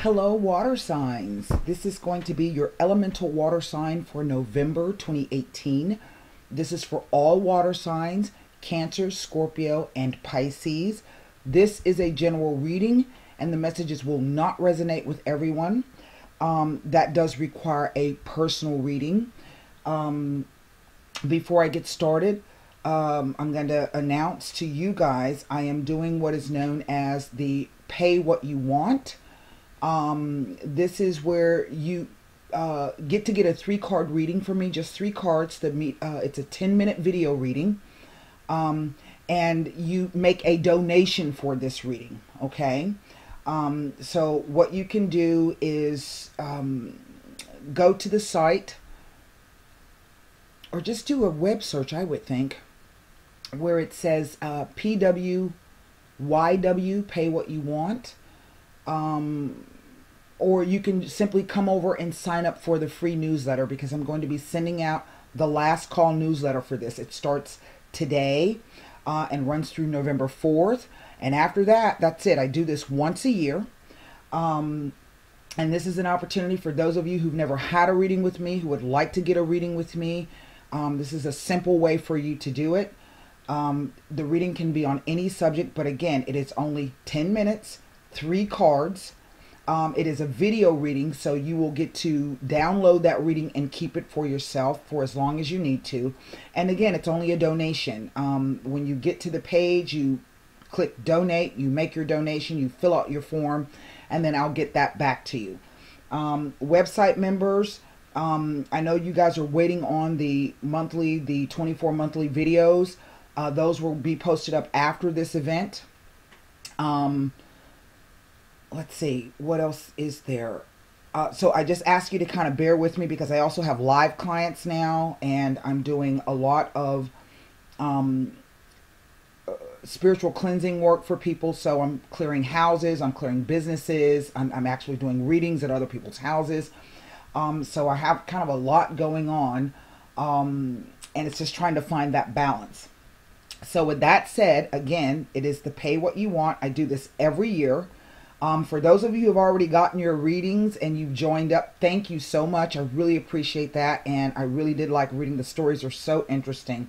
Hello, water signs. This is going to be your elemental water sign for November 2018. This is for all water signs, Cancer, Scorpio, and Pisces. This is a general reading, and the messages will not resonate with everyone. That does require a personal reading. Before I get started, I'm going to announce to you guys I am doing what is known as the Pay What You Want. This is where you get a 3-card reading from me, just 3 cards to meet. It's a 10-minute video reading, and you make a donation for this reading. Okay, so what you can do is go to the site, or just do a web search, I would think, where it says PWYW, Pay What You Want. Or you can simply come over and sign up for the free newsletter, because I'm going to be sending out the last call newsletter for this. It starts today and runs through November 4th. And after that, that's it. I do this once a year. And this is an opportunity for those of you who've never had a reading with me, who would like to get a reading with me. This is a simple way for you to do it. The reading can be on any subject, but again, it is only 10 minutes, 3 cards. It is a video reading, so you will get to download that reading and keep it for yourself for as long as you need to. And again, it's only a donation. When you get to the page, you click donate, you make your donation, you fill out your form, and then I'll get that back to you. Website members, I know you guys are waiting on the 24 monthly videos. Those will be posted up after this event. Let's see, what else is there? So I just ask you to kind of bear with me, because I also have live clients now, and I'm doing a lot of spiritual cleansing work for people. So I'm clearing houses, I'm clearing businesses, I'm actually doing readings at other people's houses. So I have kind of a lot going on, and it's just trying to find that balance. So with that said, again, it is the Pay What You Want. I do this every year. For those of you who have already gotten your readings and you've joined up, thank you so much. I really appreciate that, and I really did like reading. The stories are so interesting.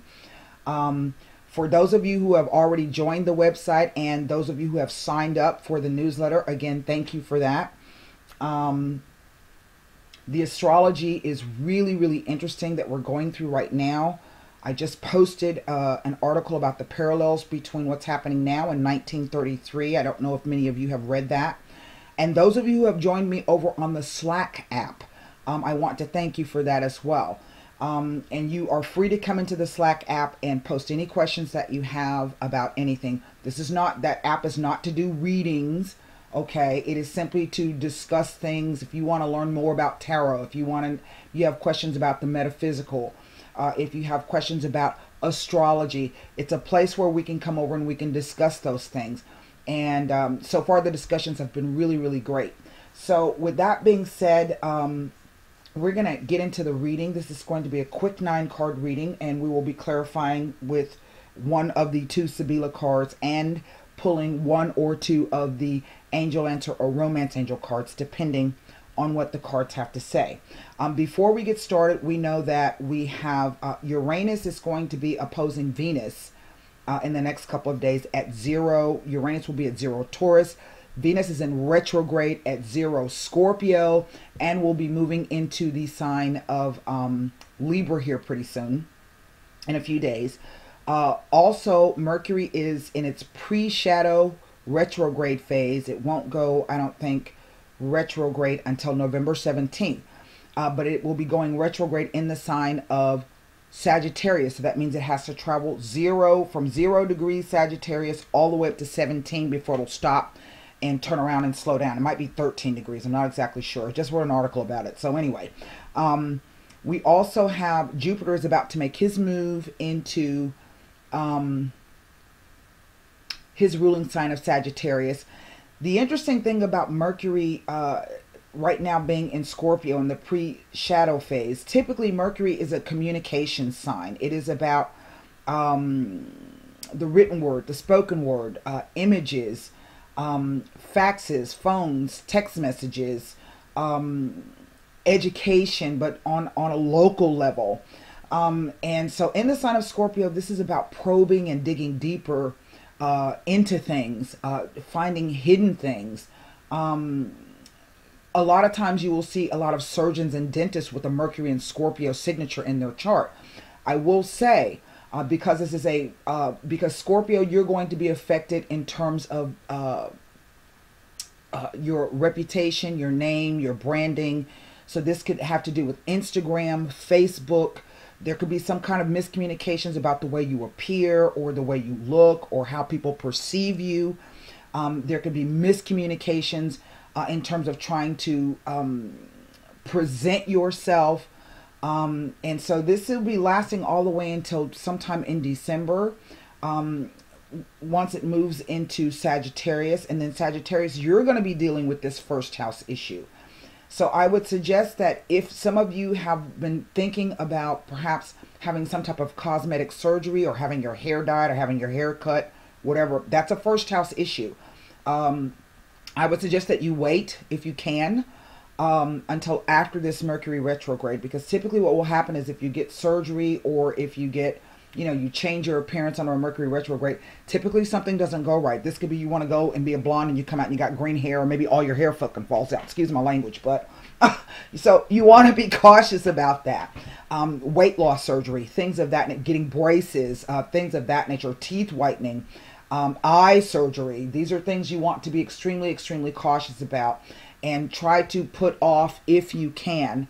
For those of you who have already joined the website, and those of you who have signed up for the newsletter, again, thank you for that. The astrology is really, really interesting that we're going through right now. I just posted an article about the parallels between what's happening now and 1933. I don't know if many of you have read that. And those of you who have joined me over on the Slack app, I want to thank you for that as well. And you are free to come into the Slack app and post any questions that you have about anything. That app is not to do readings, okay? It is simply to discuss things. If you want to learn more about tarot, if you have questions about the metaphysical, if you have questions about astrology, it's a place where we can come over and we can discuss those things. And so far the discussions have been really, really great. So with that being said, we're going to get into the reading. This is going to be a quick 9-card reading, and we will be clarifying with one of the 2 Sibila cards and pulling 1 or 2 of the Angel Answer or Romance Angel cards, depending on what the cards have to say. Before we get started, we know that we have Uranus is going to be opposing Venus in the next couple of days at 0. Uranus will be at 0 Taurus. Venus is in retrograde at 0 Scorpio, and will be moving into the sign of Libra here pretty soon, in a few days. Also, Mercury is in its pre-shadow retrograde phase. It won't go, I don't think, retrograde until November 17th, but it will be going retrograde in the sign of Sagittarius. So that means it has to travel from 0 degrees Sagittarius all the way up to 17 before it'll stop and turn around and slow down. It might be 13 degrees. I'm not exactly sure. I just wrote an article about it. So anyway, we also have Jupiter is about to make his move into his ruling sign of Sagittarius. The interesting thing about Mercury right now being in Scorpio in the pre-shadow phase, typically Mercury is a communication sign. It is about the written word, the spoken word, images, faxes, phones, text messages, education, but on a local level. And so in the sign of Scorpio, this is about probing and digging deeper into things, finding hidden things. A lot of times you will see a lot of surgeons and dentists with a Mercury and Scorpio signature in their chart. I will say, because this is because Scorpio, you're going to be affected in terms of your reputation, your name, your branding. So this could have to do with Instagram, Facebook. There could be some kind of miscommunications about the way you appear or the way you look or how people perceive you. There could be miscommunications in terms of trying to present yourself. And so this will be lasting all the way until sometime in December. Once it moves into Sagittarius, and then Sagittarius, you're going to be dealing with this first house issue. So I would suggest that if some of you have been thinking about perhaps having some type of cosmetic surgery or having your hair dyed or having your hair cut, whatever, that's a first house issue. I would suggest that you wait, if you can, until after this Mercury retrograde, because typically what will happen is if you get surgery or if you get, you change your appearance under a Mercury retrograde, typically something doesn't go right. This could be you want to go and be a blonde and you come out and you got green hair, or maybe all your hair fucking falls out. Excuse my language, but so you want to be cautious about that. Weight loss surgery, things of that, getting braces, things of that nature, teeth whitening, eye surgery. These are things you want to be extremely, extremely cautious about, and try to put off, if you can,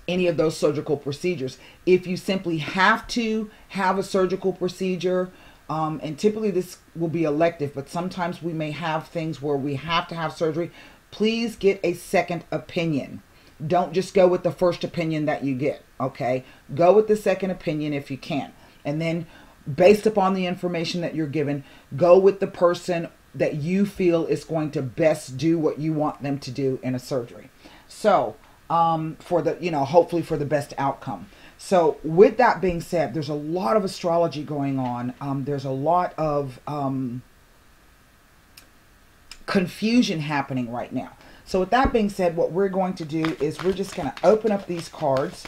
any of those surgical procedures. If you simply have to have a surgical procedure, and typically this will be elective, but sometimes we may have things where we have to have surgery, please get a second opinion. Don't just go with the first opinion that you get, okay? Go with the second opinion if you can. And then based upon the information that you're given, go with the person that you feel is going to best do what you want them to do in a surgery. So, for the, hopefully for the best outcome. So with that being said, there's a lot of astrology going on. There's a lot of confusion happening right now. So with that being said, what we're going to do is we're just going to open up these cards.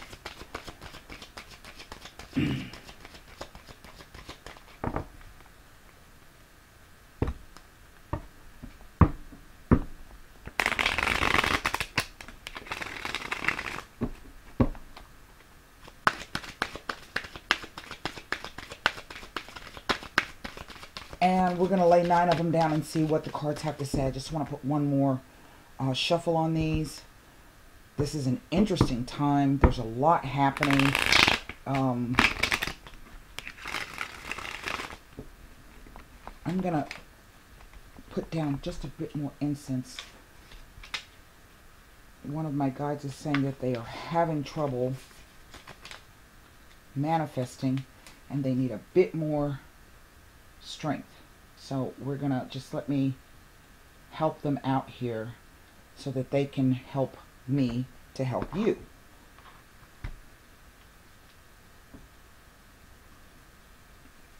And we're going to lay 9 of them down and see what the cards have to say. I just want to put one more shuffle on these. This is an interesting time. There's a lot happening. I'm going to put down just a bit more incense. One of my guides is saying that they are having trouble manifesting and they need a bit more strength. So we're gonna just let me help them out here so that they can help me to help you.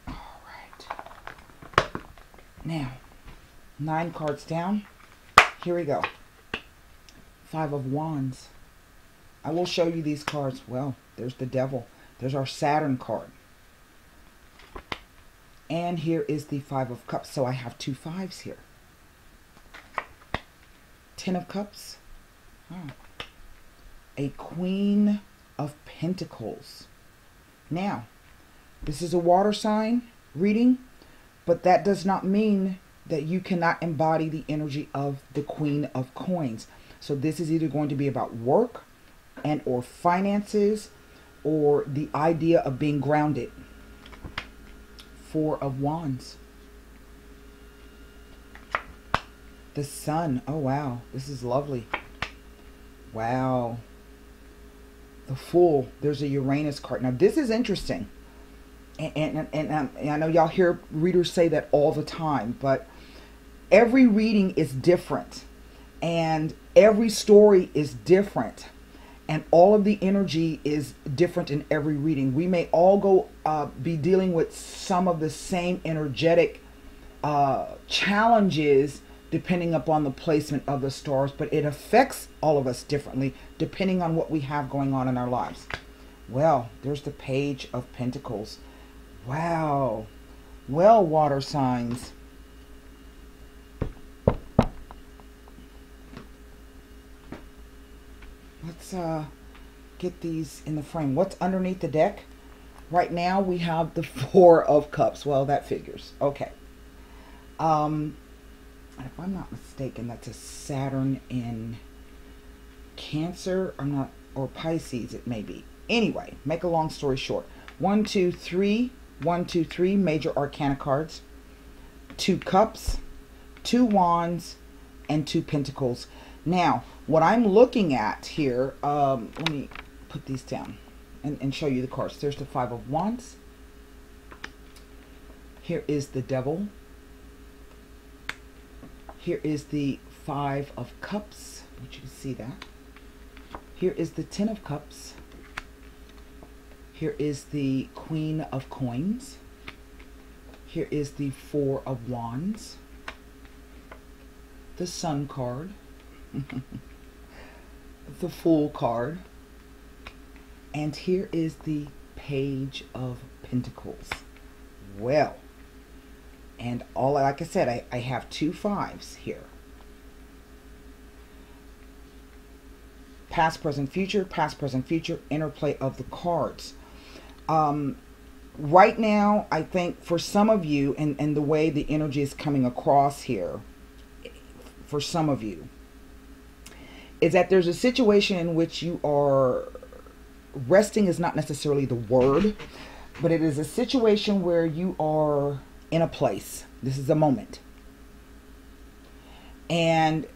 All right. Now, 9 cards down. Here we go. 5 of Wands. I will show you these cards. Well, there's the Devil. There's our Saturn card. And here is the 5 of Cups. So I have 2 5s here. 10 of Cups. Oh. A Queen of Pentacles. Now, this is a water sign reading, but that does not mean that you cannot embody the energy of the Queen of Coins. So this is either going to be about work and or finances or the idea of being grounded. 4 of Wands. The Sun. Oh, wow. This is lovely. Wow. The Fool. There's a Uranus card. Now, this is interesting. And I know y'all hear readers say that all the time, but every reading is different. And every story is different. And all of the energy is different in every reading. We may all be dealing with some of the same energetic challenges depending upon the placement of the stars, but it affects all of us differently depending on what we have going on in our lives. Well, there's the Page of Pentacles. Wow. Well, water signs. Let's get these in the frame. What's underneath the deck? Right now we have the Four of Cups. Well, that figures. Okay. If I'm not mistaken, that's a Saturn in Cancer. I'm not, or Pisces it may be. Anyway, make a long story short. 1, 2, 3. 1, 2, 3 major arcana cards. 2 cups, 2 wands, and 2 pentacles. Now, what I'm looking at here, let me put these down and show you the cards. There's the 5 of Wands. Here is the Devil. Here is the 5 of Cups. I want you to see that. Here is the 10 of Cups. Here is the Queen of Coins. Here is the 4 of Wands. The Sun card. The Fool card. And here is the Page of Pentacles. Well, and all, like I said, I have 2 5s here. Past, present, future, interplay of the cards. Right now, I think for some of you, and the way the energy is coming across here, for some of you, is that there's a situation in which you are, resting is not necessarily the word, but it is a situation where you are in a place. This is a moment. And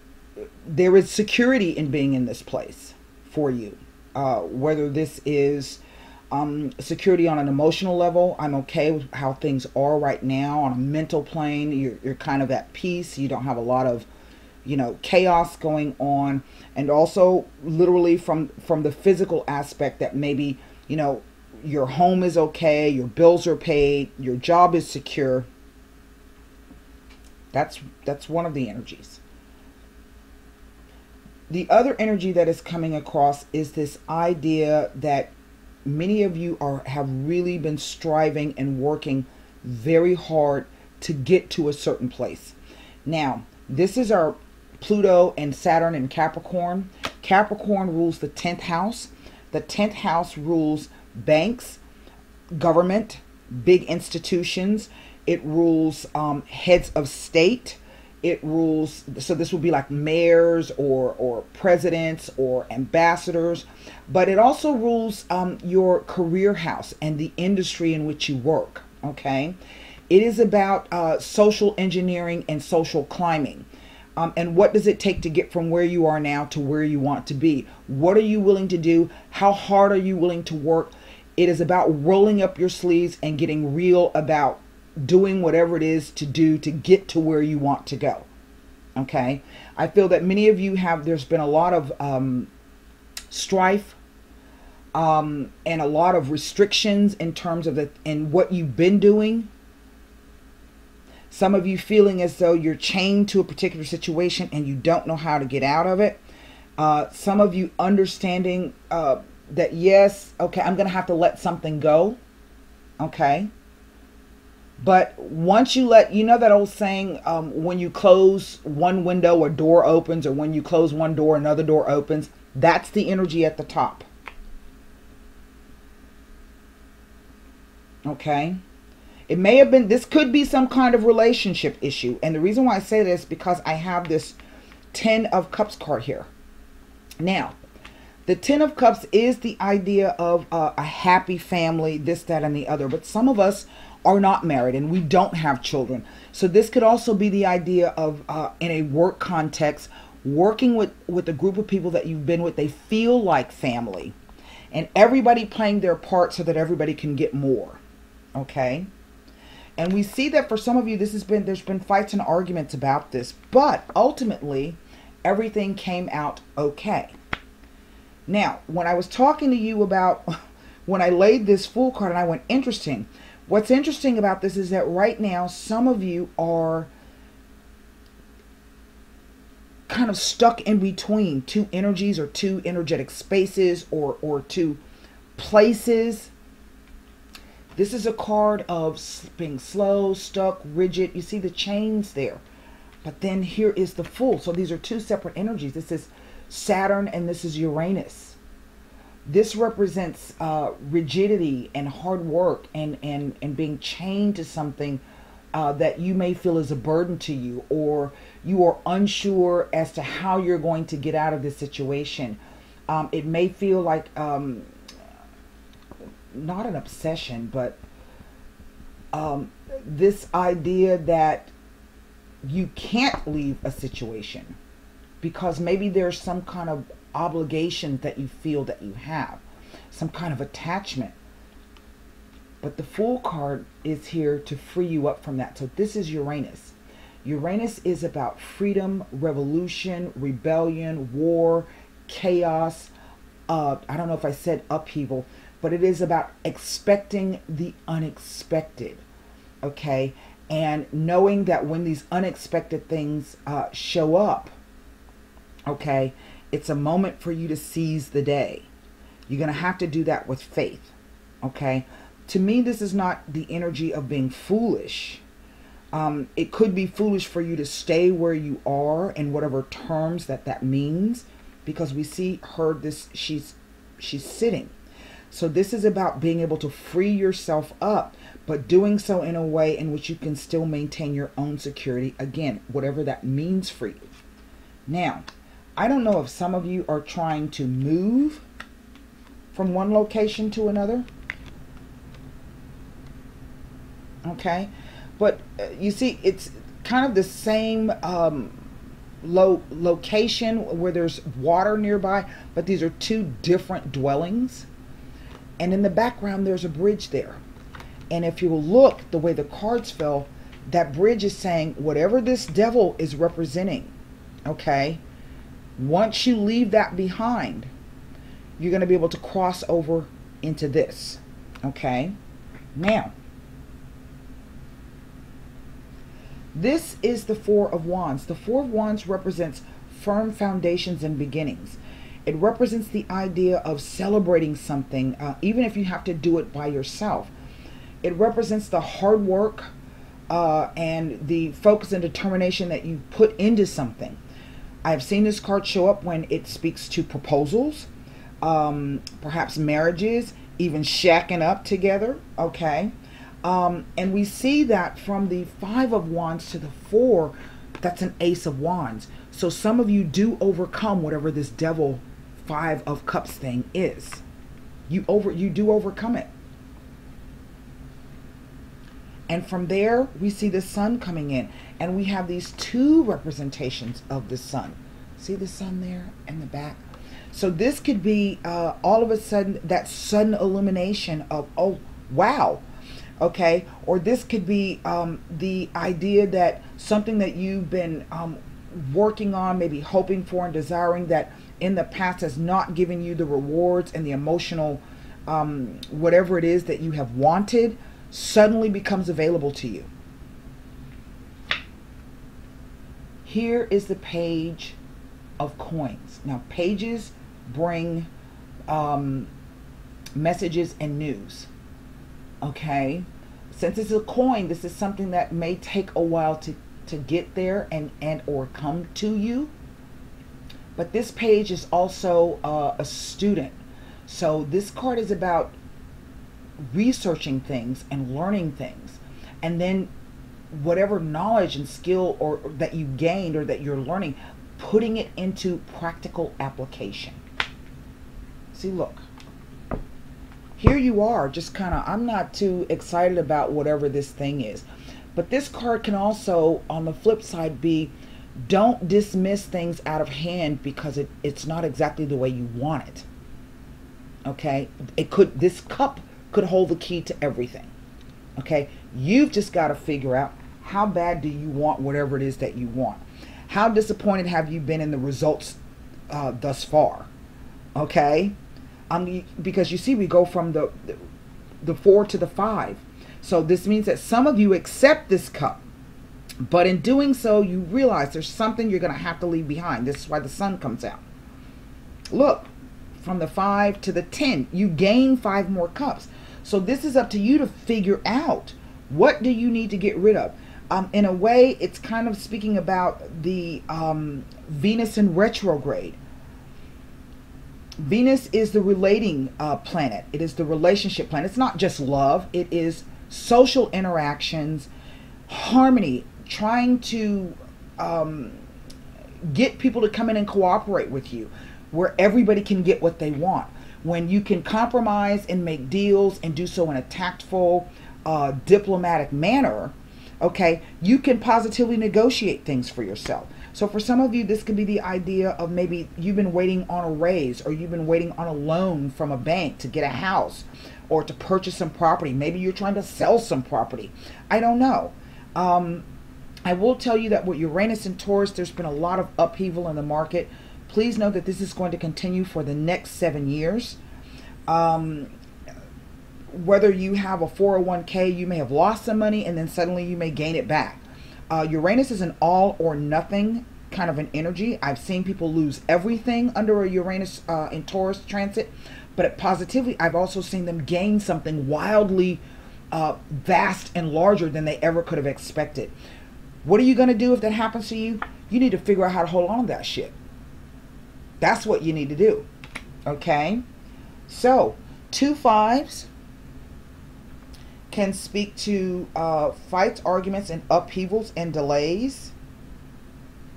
there is security in being in this place for you. Whether this is security on an emotional level, I'm okay with how things are right now. On a mental plane, you're kind of at peace. You don't have a lot of, chaos going on. And also literally from the physical aspect, that maybe, your home is okay, your bills are paid, your job is secure. That's one of the energies. The other energy that is coming across is this idea that many of you have really been striving and working very hard to get to a certain place. Now, this is our Pluto and Saturn in Capricorn. Capricorn rules the 10th house. The 10th house rules banks, government, big institutions. It rules heads of state. It rules, so this would be like mayors or presidents or ambassadors. But it also rules your career house and the industry in which you work, okay? It is about social engineering and social climbing. And what does it take to get from where you are now to where you want to be? What are you willing to do? How hard are you willing to work? It is about rolling up your sleeves and getting real about doing whatever it is to do to get to where you want to go. Okay? I feel that many of you there's been a lot of strife and a lot of restrictions in terms of in what you've been doing. Some of you feeling as though you're chained to a particular situation and you don't know how to get out of it. Some of you understanding that, yes, okay, I'm going to have to let something go. Okay. But once you let, that old saying, when you close one window, a door opens, or when you close one door, another door opens. That's the energy at the top. Okay. It may have been, this could be some kind of relationship issue. And the reason why I say this is because I have this 10 of Cups card here. Now, the 10 of Cups is the idea of a happy family, this, that, and the other. But some of us are not married and we don't have children. So this could also be the idea of, in a work context, working with a group of people that you've been with. They feel like family. And everybody playing their part so that everybody can get more. Okay? And we see that for some of you, there's been fights and arguments about this. But ultimately, everything came out okay. Now, when I was talking to you about, when I laid this Fool card and I went, interesting. What's interesting about this is that right now, some of you are kind of stuck in between two energies or two energetic spaces or two places. This is a card of being slow, stuck, rigid. You see the chains there. But then here is the Fool. So these are two separate energies. This is Saturn and this is Uranus. This represents rigidity and hard work and being chained to something that you may feel is a burden to you, or you are unsure as to how you're going to get out of this situation. It may feel like not an obsession, but this idea that you can't leave a situation because maybe there's some kind of obligation that you feel that you have, some kind of attachment. But the Fool card is here to free you up from that. So this is Uranus. Uranus is about freedom, revolution, rebellion, war, chaos. I don't know if I said upheaval, but it is about expecting the unexpected. Okay? And knowing that when these unexpected things show up, okay, it's a moment for you to seize the day. You're going to have to do that with faith. Okay? To me, this is not the energy of being foolish. It could be foolish for you to stay where you are in whatever terms that means, because we see her, she's sitting. So this is about being able to free yourself up, but doing so in a way in which you can still maintain your own security. Again, whatever that means for you. Now, I don't know if some of you are trying to move from one location to another. Okay, but you see, it's kind of the same location where there's water nearby, but these are two different dwellings. And in the background, there's a bridge there. And if you look the way the cards fell, that bridge is saying whatever this devil is representing, okay, once you leave that behind, you're going to be able to cross over into this. Okay, now, this is the Four of Wands. The Four of Wands represents firm foundations and beginnings. It represents the idea of celebrating something, even if you have to do it by yourself. It represents the hard work and the focus and determination that you put into something. I've seen this card show up when it speaks to proposals, perhaps marriages, even shacking up together, okay? And we see that from the Five of Wands to the Four, that's an Ace of Wands. So some of you do overcome whatever this devil Five of Cups thing is. You do overcome it. And from there, we see the sun coming in. And we have these two representations of the sun. See the sun there in the back? So this could be all of a sudden that sudden illumination of, oh, wow. Okay, or this could be the idea that something that you've been working on, maybe hoping for and desiring, that in the past has not given you the rewards and the emotional whatever it is that you have wanted, suddenly becomes available to you. Here is the Page of Coins. Now, pages bring messages and news. Okay, since it's a coin, this is something that may take a while to get there and or come to you. But this page is also a student. So this card is about researching things and learning things, and then whatever knowledge and skill or that you gained or that you're learning, putting it into practical application. See, look. Here you are, just kind of, I'm not too excited about whatever this thing is. But this card can also, on the flip side, be, don't dismiss things out of hand because it's not exactly the way you want it. Okay? This cup could hold the key to everything. Okay? You've just got to figure out, how bad do you want whatever it is that you want? How disappointed have you been in the results thus far? Okay? Because you see, we go from the 4 to the 5. So this means that some of you accept this cup, but in doing so, you realize there's something you're going to have to leave behind. This is why the sun comes out. Look, from the 5 to the 10, you gain 5 more cups. So this is up to you to figure out, what do you need to get rid of? In a way, it's kind of speaking about the Venus in retrograde. Venus is the relating planet. It is the relationship planet. It's not just love. It is social interactions, harmony, trying to get people to come in and cooperate with you, where everybody can get what they want. When you can compromise and make deals and do so in a tactful, diplomatic manner, okay, you can positively negotiate things for yourself. So for some of you, this could be the idea of maybe you've been waiting on a raise, or you've been waiting on a loan from a bank to get a house or to purchase some property. Maybe you're trying to sell some property. I don't know. I will tell you that with Uranus and Taurus, there's been a lot of upheaval in the market. Please know that this is going to continue for the next 7 years. Whether you have a 401k, you may have lost some money and then suddenly you may gain it back. Uranus is an all or nothing kind of an energy. I've seen people lose everything under a Uranus in Taurus transit, but positively, I've also seen them gain something wildly vast and larger than they ever could have expected. What are you going to do if that happens to you? You need to figure out how to hold on to that shit. That's what you need to do. Okay? So, 2 5s can speak to fights, arguments, and upheavals and delays.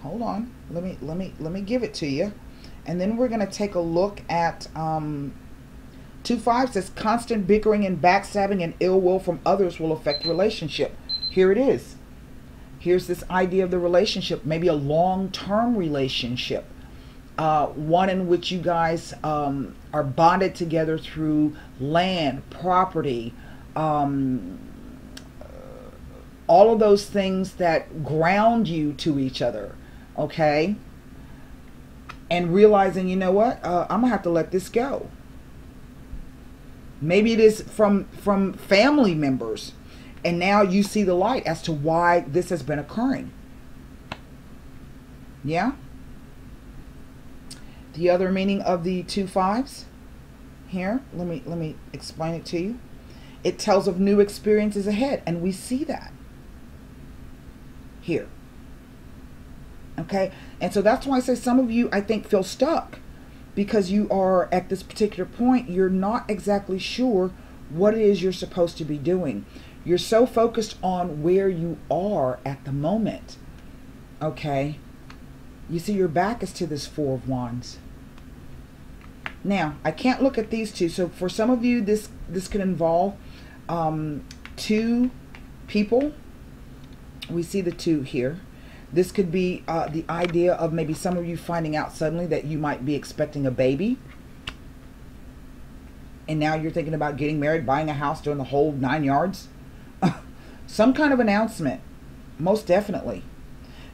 Hold on. Let me give it to you. And then we're going to take a look at 2 5 says constant bickering and backstabbing and ill will from others will affect relationship. Here it is. Here's this idea of the relationship, maybe a long-term relationship. One in which you guys are bonded together through land, property, all of those things that ground you to each other, okay? And realizing, you know what, I'm gonna have to let this go. Maybe it is from family members, and now you see the light as to why this has been occurring. Yeah? The other meaning of the 2 5s here, let me explain it to you. It tells of new experiences ahead, and we see that here. Okay? And so that's why I say some of you, I think, feel stuck, because you are at this particular point, you're not exactly sure what it is you're supposed to be doing. You're so focused on where you are at the moment. Okay? You see, your back is to this 4 of Wands. Now, I can't look at these two. So for some of you, this could involve 2 people. We see the 2 here. This could be the idea of maybe some of you finding out suddenly that you might be expecting a baby. And now you're thinking about getting married, buying a house, doing the whole 9 yards. Some kind of announcement. Most definitely.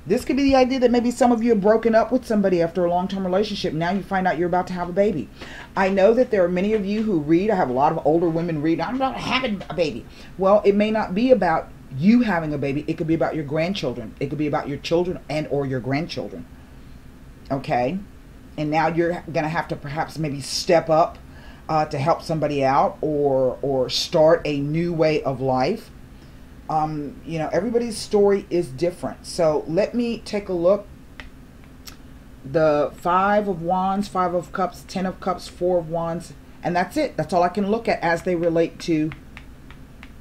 This could be the idea that maybe some of you have broken up with somebody after a long-term relationship. Now you find out you're about to have a baby. I know that there are many of you who read. I have a lot of older women read, I'm about having a baby. Well, it may not be about you having a baby. It could be about your grandchildren. It could be about your children and or your grandchildren. Okay? And now you're going to have to perhaps maybe step up to help somebody out or start a new way of life. You know, everybody's story is different. So let me take a look. The 5 of Wands, 5 of Cups, 10 of Cups, 4 of Wands. And that's it. That's all I can look at as they relate to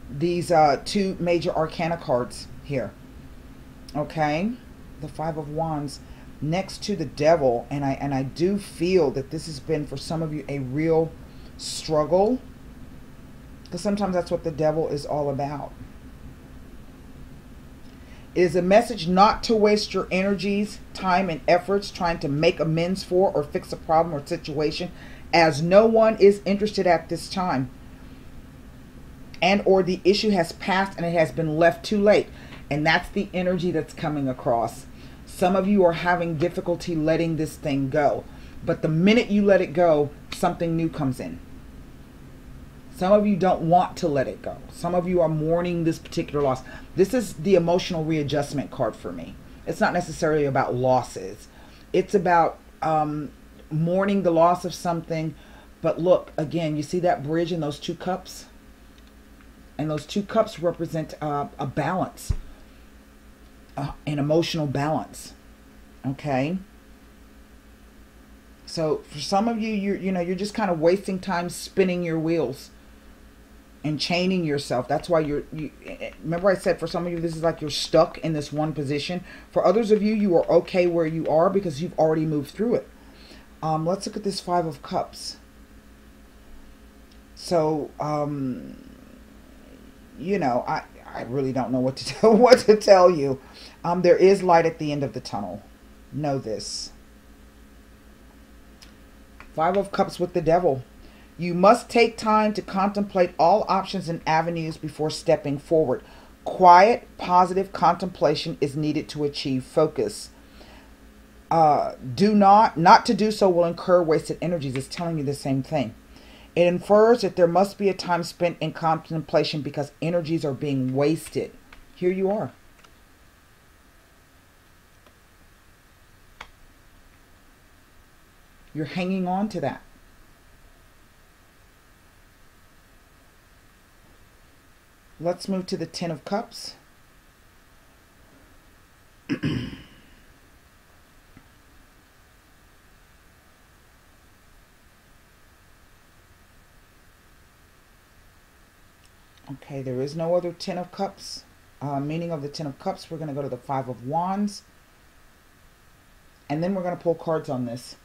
these 2 major arcana cards here. Okay? The 5 of Wands next to the Devil. And I do feel that this has been for some of you a real struggle. Because sometimes that's what the Devil is all about. It is a message not to waste your energies, time, and efforts trying to make amends for or fix a problem or situation, as no one is interested at this time. And or the issue has passed and it has been left too late. And that's the energy that's coming across. Some of you are having difficulty letting this thing go. But the minute you let it go, something new comes in. Some of you don't want to let it go. Some of you are mourning this particular loss. This is the emotional readjustment card for me. It's not necessarily about losses. It's about mourning the loss of something. But look, again, you see that bridge and those two cups? And those two cups represent a balance, an emotional balance. Okay? So for some of you, you're just kind of wasting time spinning your wheels and chaining yourself. That's why you remember I said for some of you, this is like you're stuck in this one position. For others of you, you are okay where you are because you've already moved through it. Let's look at this Five of Cups. So, you know, I really don't know what to tell you. There is light at the end of the tunnel. Know this. Five of Cups with the Devil. You must take time to contemplate all options and avenues before stepping forward. Quiet, positive contemplation is needed to achieve focus. Not to do so will incur wasted energies. It's telling you the same thing. It infers that there must be a time spent in contemplation because energies are being wasted. Here you are. You're hanging on to that. Let's move to the Ten of Cups. Okay, there is no other Ten of Cups. Meaning of the Ten of Cups, we're going to go to the Five of Wands. And then we're going to pull cards on this.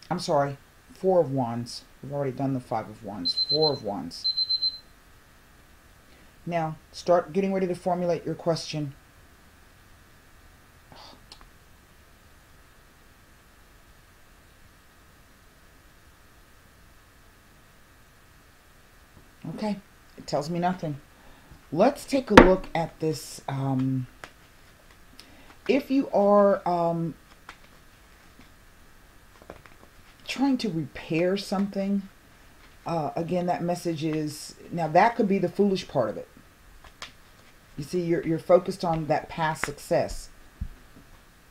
I'm sorry, Four of Wands. We've already done the Five of Wands. Four of Wands. Now, start getting ready to formulate your question. Okay, it tells me nothing. Let's take a look at this. If you are trying to repair something, again, that message is, now that could be the foolish part of it. You see, you're focused on that past success,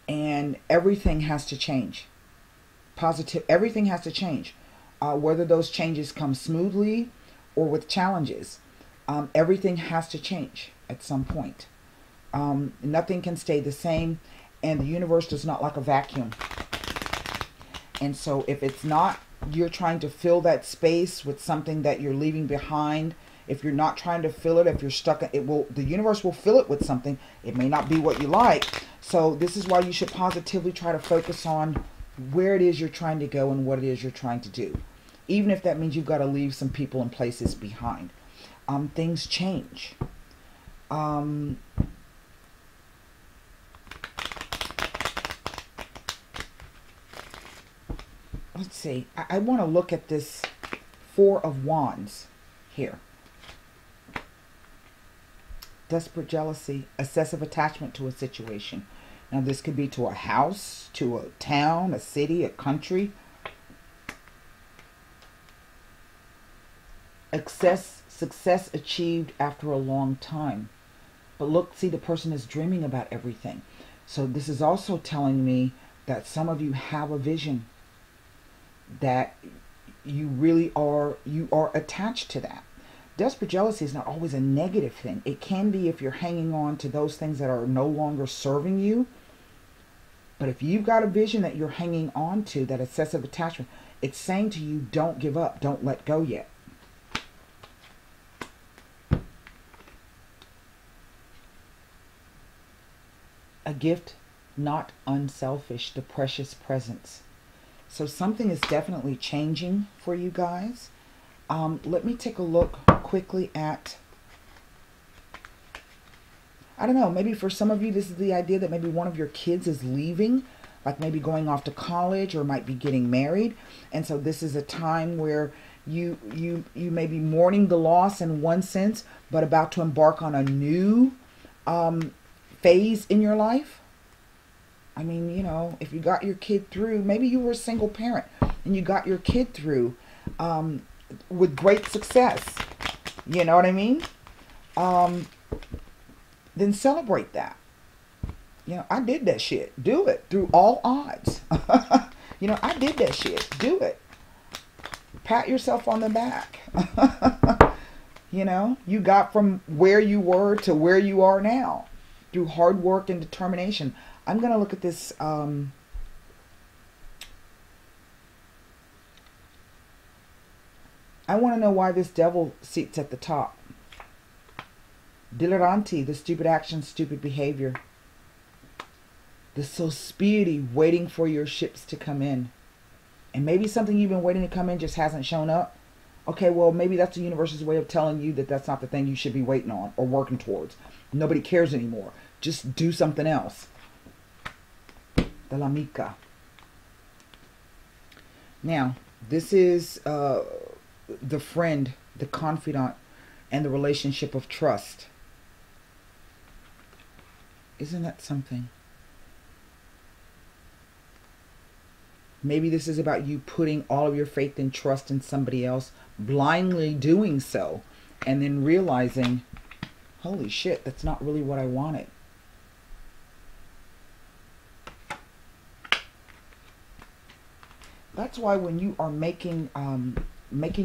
and everything has to change. Everything has to change. Whether those changes come smoothly or with challenges, everything has to change at some point. Nothing can stay the same, and the universe does not like a vacuum. And so if it's not, you're trying to fill that space with something that you're leaving behind. If you're not trying to fill it, if you're stuck, the universe will fill it with something. It may not be what you like. So this is why you should positively try to focus on where it is you're trying to go and what it is you're trying to do. Even if that means you've got to leave some people and places behind. Things change. Let's see. I want to look at this Four of Wands here. Desperate jealousy, excessive attachment to a situation. Now this could be to a house, to a town, a city, a country. Success achieved after a long time. But look, see, the person is dreaming about everything. So this is also telling me that some of you have a vision, that you really are, attached to that. Desperate jealousy is not always a negative thing. It can be if you're hanging on to those things that are no longer serving you. But if you've got a vision that you're hanging on to, that excessive attachment, it's saying to you, don't give up, don't let go yet. A gift, not unselfish, the precious presence. So something is definitely changing for you guys. Let me take a look quickly at, I don't know, maybe for some of you, this is the idea that maybe one of your kids is leaving, like maybe going off to college or might be getting married. And so this is a time where you may be mourning the loss in one sense, but about to embark on a new phase in your life. I mean, you know, if you got your kid through, maybe you were a single parent and you got your kid through with great success. You know what I mean? Then celebrate that. You know, I did that shit. Do it through all odds. You know, I did that shit. Do it. Pat yourself on the back. You know, you got from where you were to where you are now through hard work and determination. I'm going to look at this. I want to know why this devil sits at the top. Dileranti, the stupid action, stupid behavior. The sospiri, waiting for your ships to come in. And maybe something you've been waiting to come in just hasn't shown up. Okay, well, maybe that's the universe's way of telling you that that's not the thing you should be waiting on or working towards. Nobody cares anymore. Just do something else. The Lamika. Now, this is the friend, the confidant, and the relationship of trust. Isn't that something? Maybe this is about you putting all of your faith and trust in somebody else, blindly doing so, and then realizing, holy shit, that's not really what I wanted. That's why when you are making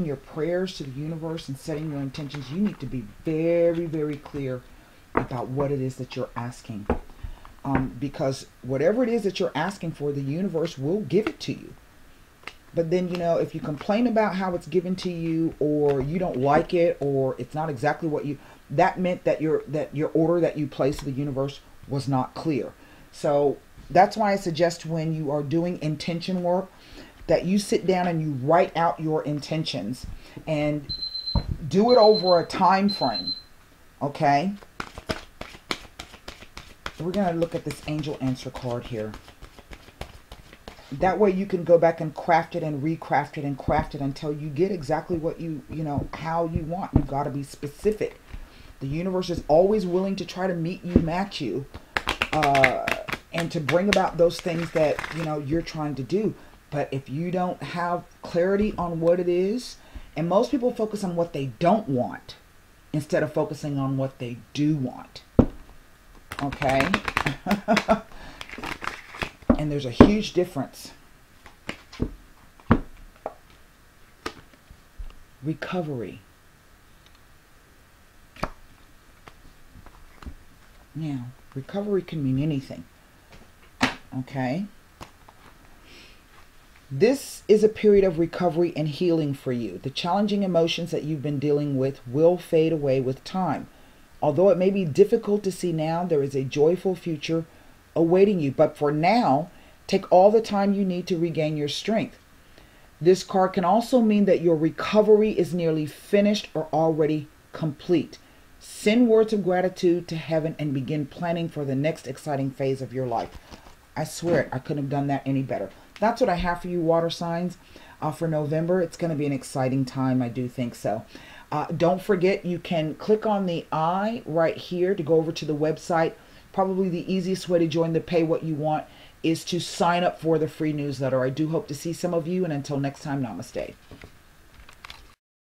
your prayers to the universe and setting your intentions, you need to be very, very clear about what it is that you're asking. Because whatever it is that you're asking for, the universe will give it to you. But then, you know, if you complain about how it's given to you, or you don't like it, or it's not exactly what you, that meant that your order that you placed to the universe was not clear. So that's why I suggest when you are doing intention work, that you sit down and you write out your intentions and do it over a time frame. Okay? We're going to look at this angel answer card here. That way you can go back and craft it and recraft it and craft it until you get exactly what you know, how you want. You've got to be specific. The universe is always willing to try to meet you, match you, and to bring about those things that, you know, you're trying to do. But if you don't have clarity on what it is, and most people focus on what they don't want instead of focusing on what they do want. Okay? And there's a huge difference. Recovery. Now, recovery can mean anything. Okay? This is a period of recovery and healing for you. The challenging emotions that you've been dealing with will fade away with time. Although it may be difficult to see now, there is a joyful future awaiting you. But for now, take all the time you need to regain your strength. This card can also mean that your recovery is nearly finished or already complete. Send words of gratitude to heaven and begin planning for the next exciting phase of your life. I swear it, I couldn't have done that any better. That's what I have for you, water signs, for November. It's going to be an exciting time. I do think so. Don't forget, you can click on the I right here to go over to the website. Probably the easiest way to join the Pay What You Want is to sign up for the free newsletter. I do hope to see some of you, and until next time, namaste.